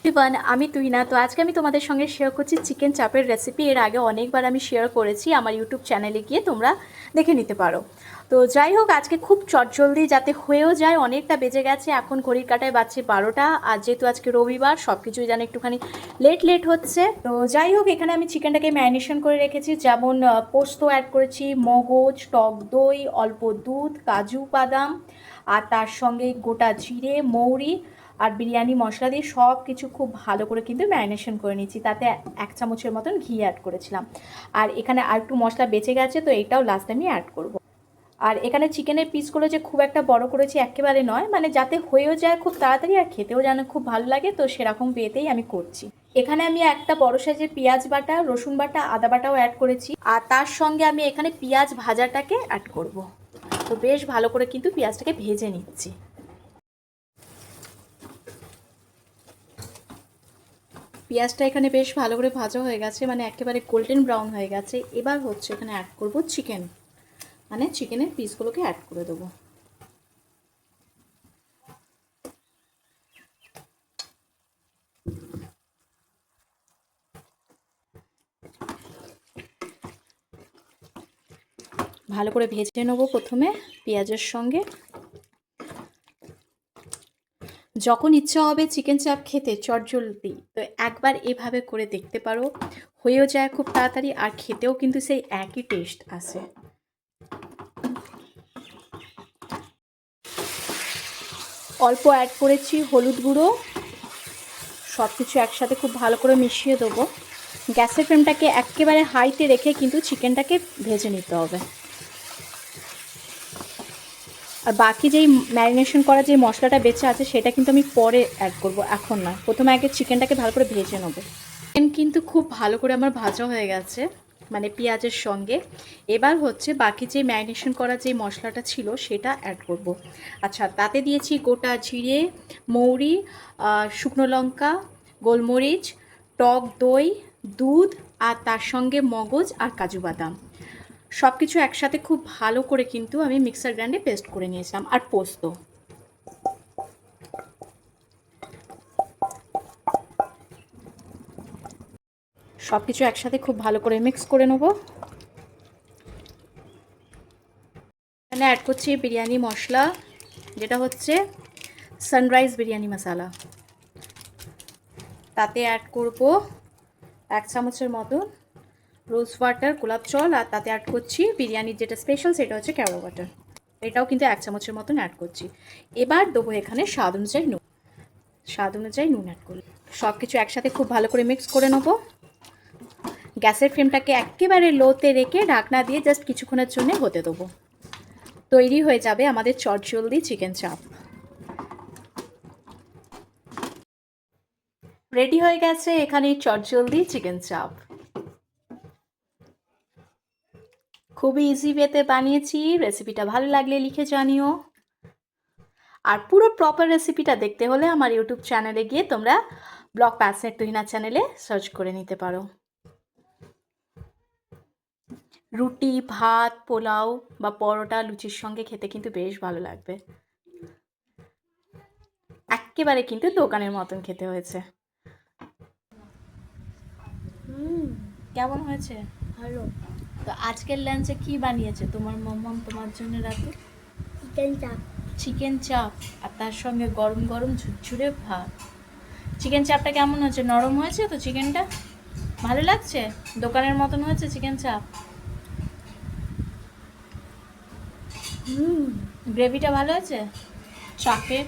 Everyone, আমি তুহিনা। তো আজকে আমি তোমাদের সঙ্গে শেয়ার করছি চিকেন চাপের রেসিপি। এর আগে অনেকবার আমি শেয়ার করেছি, আমার ইউটিউব চ্যানেলে গিয়ে তোমরা দেখে নিতে পারো। তো যাই হোক, আজকে খুব চটজলদি যাতে হয়েও যায়, অনেকটা বেজে গেছে, এখন ঘড়ির কাঁটায় বাজছে 12টা। আর যেহেতু আজকে রবিবার, সব কিছুই যেন একটুখানি লেট হচ্ছে। তো যাই হোক, এখানে আমি চিকেনটাকে ম্যারিনেশন করে রেখেছি। যেমন পোস্ত অ্যাড করেছি, মগজ, টক দই, অল্প দুধ, কাজু বাদাম, আর তার সঙ্গে গোটা জিরে, মৌরি আর বিরিয়ানি মশলা দিয়ে সব কিছু খুব ভালো করে কিন্তু ম্যারিনেশন করে নিচ্ছি। তাতে 1 চামচের মতন ঘি অ্যাড করেছিলাম। আর এখানে আর একটু মশলা বেঁচে গেছে, তো এটাও লাস্টে আমি অ্যাড করব। আর এখানে চিকেনের পিসগুলো যে খুব একটা বড় করেছি একেবারে নয়, মানে যাতে হয়েও যায় খুব তাড়াতাড়ি আর খেতেও যেন খুব ভালো লাগে, তো সেরকম ওয়েতেই আমি করছি। এখানে আমি একটা বড় সাইজের পেঁয়াজ বাটা, রসুন বাটা, আদা বাটাও অ্যাড করেছি। আর তার সঙ্গে আমি এখানে পেঁয়াজ ভাজাটাকে অ্যাড করব। তো বেশ ভালো করে কিন্তু পেঁয়াজটাকে ভেজে নিচ্ছি। পেঁয়াজটা এখানে বেশ ভালো করে ভাজা হয়ে গেছে, মানে একেবারে গোল্ডেন ব্রাউন হয়ে গেছে। এবার হচ্ছে এখানে অ্যাড করব চিকেন, মানে চিকেনের পিসগুলোকে অ্যাড করে দেবো। ভালো করে ভেজে নেবো প্রথমে পেঁয়াজের সঙ্গে। যখন ইচ্ছা হবে চিকেন চাপ খেতে চটজলদি, তো একবার এভাবে করে দেখতে পারো, হয়েও যায় খুব তাড়াতাড়ি আর খেতেও কিন্তু সেই একই টেস্ট আসে। অল্প অ্যাড করেছি হলুদ গুঁড়ো, সব কিছু একসাথে খুব ভালো করে মিশিয়ে দেবো। গ্যাসের ফ্লেমটাকে একেবারে হাইতে রেখে কিন্তু চিকেনটাকে ভেজে নিতে হবে। আর বাকি যেই ম্যারিনেশন করা যে মশলাটা বেঁচে আছে সেটা কিন্তু আমি পরে অ্যাড করব, এখন না। প্রথমে আগে চিকেনটাকে ভালো করে ভেজে নেবো। চিকেন কিন্তু খুব ভালো করে আমার ভাজা হয়ে গেছে, মানে পেঁয়াজের সঙ্গে। এবার হচ্ছে বাকি যে ম্যারিনেশন করা যে মশলাটা ছিল সেটা অ্যাড করব। আচ্ছা, তাতে দিয়েছি গোটা জিরে, মৌরি, শুকনো লঙ্কা, গোলমরিচ, টক দই, দুধ, আর তার সঙ্গে মগজ আর কাজু বাদাম। সব কিছু একসাথে খুব ভালো করে কিন্তু আমি মিক্সার গ্রাইন্ডে পেস্ট করে নিয়েছিলাম। আর পোস্ত, সব কিছু একসাথে খুব ভালো করে মিক্স করে নেব। এখানে অ্যাড করছি বিরিয়ানি মশলা, যেটা হচ্ছে সানরাইজ বিরিয়ানি মশলা। তাতে অ্যাড করব 1 চামচের মতন রোজ ওয়াটার, গোলাপ জল। আর তাতে অ্যাড করছি বিরিয়ানির যেটা স্পেশাল, সেটা হচ্ছে কেওড়া ওয়াটার। এটাও কিন্তু 1 চামচের মতন অ্যাড করছি। এবার দেবো এখানে স্বাদ অনুযায়ী নুন অ্যাড করি। সব কিছু একসাথে খুব ভালো করে মিক্স করে নেবো। গ্যাসের ফ্লেমটাকে একেবারে লোতে রেখে ঢাকনা দিয়ে জাস্ট কিছুক্ষণের জন্য হতে দেবো। তৈরি হয়ে যাবে আমাদের চটজলদি চিকেন চাপ। রেডি হয়ে গেছে এখানে চটজলদি চিকেন চাপ। খুবই ইজি ওয়েতে বানিয়েছি। রেসিপিটা ভালো লাগলে লিখে জানিও। আর পুরো প্রপার রেসিপিটা দেখতে হলে আমার ইউটিউব চ্যানেলে গিয়ে তোমরা ব্লগ প্যাশনেট তুহিনা চ্যানেলে সার্চ করে নিতে পারো। রুটি, ভাত, পোলাও বা পরোটা, লুচির সঙ্গে খেতে কিন্তু বেশ ভালো লাগবে। একেবারে কিন্তু দোকানের মতন খেতে হয়েছে। কেমন হয়েছে? ভালো। তো আজকের লাঞ্চে কি বানিয়েছে তোমার মাম্মাম তোমার জন্য রাতে? চিকেন চাপ। চিকেন চাপ, আর তার সঙ্গে গরম গরম ঝুরঝুরে ভাত। চিকেন চাপটা কেমন হয়েছে? নরম হয়েছে তো চিকেনটা? ভালো লাগছে? দোকানের মতন হয়েছে চিকেন চাপ? গ্রেভিটা ভালো হয়েছে? চাপে